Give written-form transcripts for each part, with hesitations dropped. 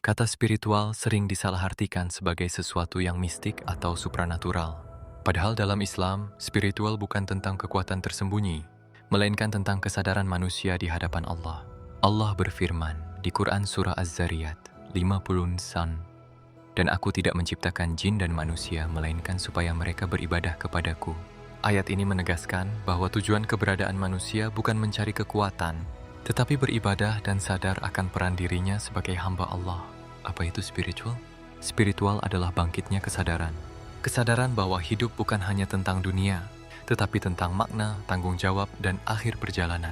Kata spiritual sering disalahartikan sebagai sesuatu yang mistik atau supranatural. Padahal dalam Islam, spiritual bukan tentang kekuatan tersembunyi, melainkan tentang kesadaran manusia di hadapan Allah. Allah berfirman di Quran Surah Az-Zariyat 50-an, "Dan aku tidak menciptakan jin dan manusia, melainkan supaya mereka beribadah kepadaku." Ayat ini menegaskan bahwa tujuan keberadaan manusia bukan mencari kekuatan, tetapi beribadah dan sadar akan peran dirinya sebagai hamba Allah. Apa itu spiritual? Spiritual adalah bangkitnya kesadaran. Kesadaran bahwa hidup bukan hanya tentang dunia, tetapi tentang makna, tanggung jawab, dan akhir perjalanan.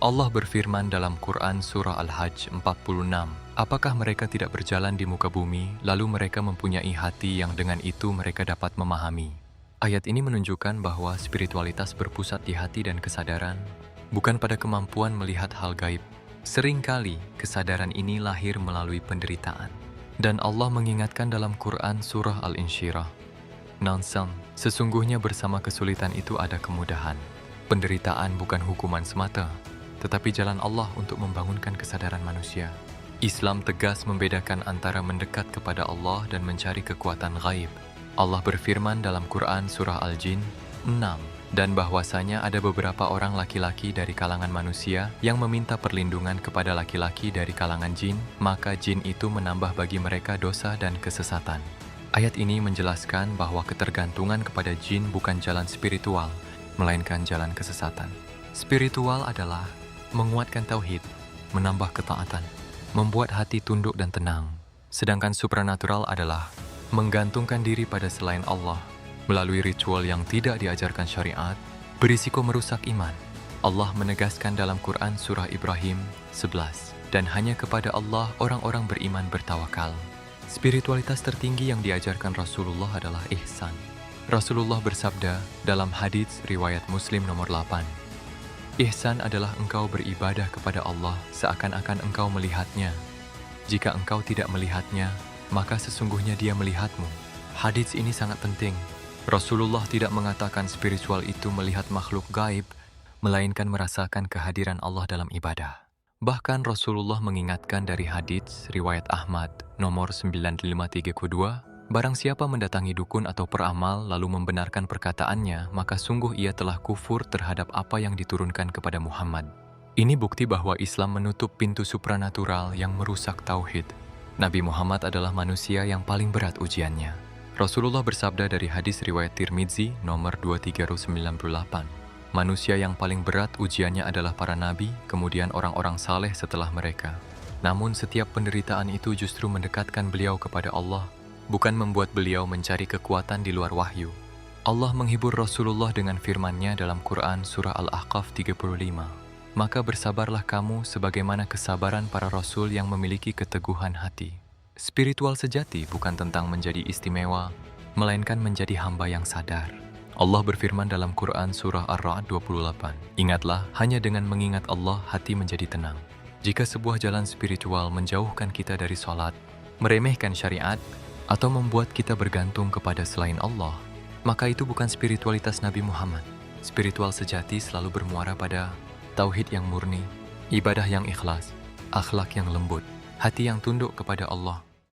Allah berfirman dalam Quran Surah Al-Hajj 46, "Apakah mereka tidak berjalan di muka bumi, lalu mereka mempunyai hati yang dengan itu mereka dapat memahami?" Ayat ini menunjukkan bahwa spiritualitas berpusat di hati dan kesadaran, bukan pada kemampuan melihat hal gaib. Seringkali kesadaran ini lahir melalui penderitaan. Dan Allah mengingatkan dalam Quran Surah Al-Insyirah, "Nansam, sesungguhnya bersama kesulitan itu ada kemudahan." Penderitaan bukan hukuman semata, tetapi jalan Allah untuk membangunkan kesadaran manusia. Islam tegas membedakan antara mendekat kepada Allah dan mencari kekuatan gaib. Allah berfirman dalam Quran Surah Al-Jin 6, "Dan bahwasanya ada beberapa orang laki-laki dari kalangan manusia yang meminta perlindungan kepada laki-laki dari kalangan jin, maka jin itu menambah bagi mereka dosa dan kesesatan." Ayat ini menjelaskan bahwa ketergantungan kepada jin bukan jalan spiritual, melainkan jalan kesesatan. Spiritual adalah menguatkan tauhid, menambah ketaatan, membuat hati tunduk dan tenang. Sedangkan supranatural adalah menggantungkan diri pada selain Allah, melalui ritual yang tidak diajarkan syariat, berisiko merusak iman. Allah menegaskan dalam Quran Surah Ibrahim 11, "Dan hanya kepada Allah orang-orang beriman bertawakal." Spiritualitas tertinggi yang diajarkan Rasulullah adalah ihsan. Rasulullah bersabda dalam hadits riwayat Muslim nomor 8, "Ihsan adalah engkau beribadah kepada Allah seakan-akan engkau melihatnya. Jika engkau tidak melihatnya, maka sesungguhnya dia melihatmu." Hadits ini sangat penting. Rasulullah tidak mengatakan spiritual itu melihat makhluk gaib, melainkan merasakan kehadiran Allah dalam ibadah. Bahkan Rasulullah mengingatkan dari hadits riwayat Ahmad nomor 9532, "Barang siapa mendatangi dukun atau peramal lalu membenarkan perkataannya, maka sungguh ia telah kufur terhadap apa yang diturunkan kepada Muhammad." Ini bukti bahwa Islam menutup pintu supranatural yang merusak tauhid. Nabi Muhammad adalah manusia yang paling berat ujiannya. Rasulullah bersabda dari hadis riwayat Tirmidzi nomor 2398, "Manusia yang paling berat ujiannya adalah para nabi, kemudian orang-orang saleh setelah mereka. Namun setiap penderitaan itu justru mendekatkan beliau kepada Allah, bukan membuat beliau mencari kekuatan di luar wahyu." Allah menghibur Rasulullah dengan firman-Nya dalam Quran Surah Al-Ahqaf 35, "Maka bersabarlah kamu sebagaimana kesabaran para rasul yang memiliki keteguhan hati." Spiritual sejati bukan tentang menjadi istimewa, melainkan menjadi hamba yang sadar. Allah berfirman dalam Quran Surah Ar-Ra'd 28, "Ingatlah, hanya dengan mengingat Allah hati menjadi tenang." Jika sebuah jalan spiritual menjauhkan kita dari sholat, meremehkan syariat, atau membuat kita bergantung kepada selain Allah, maka itu bukan spiritualitas Nabi Muhammad. Spiritual sejati selalu bermuara pada tauhid yang murni, ibadah yang ikhlas, akhlak yang lembut, hati yang tunduk kepada Allah,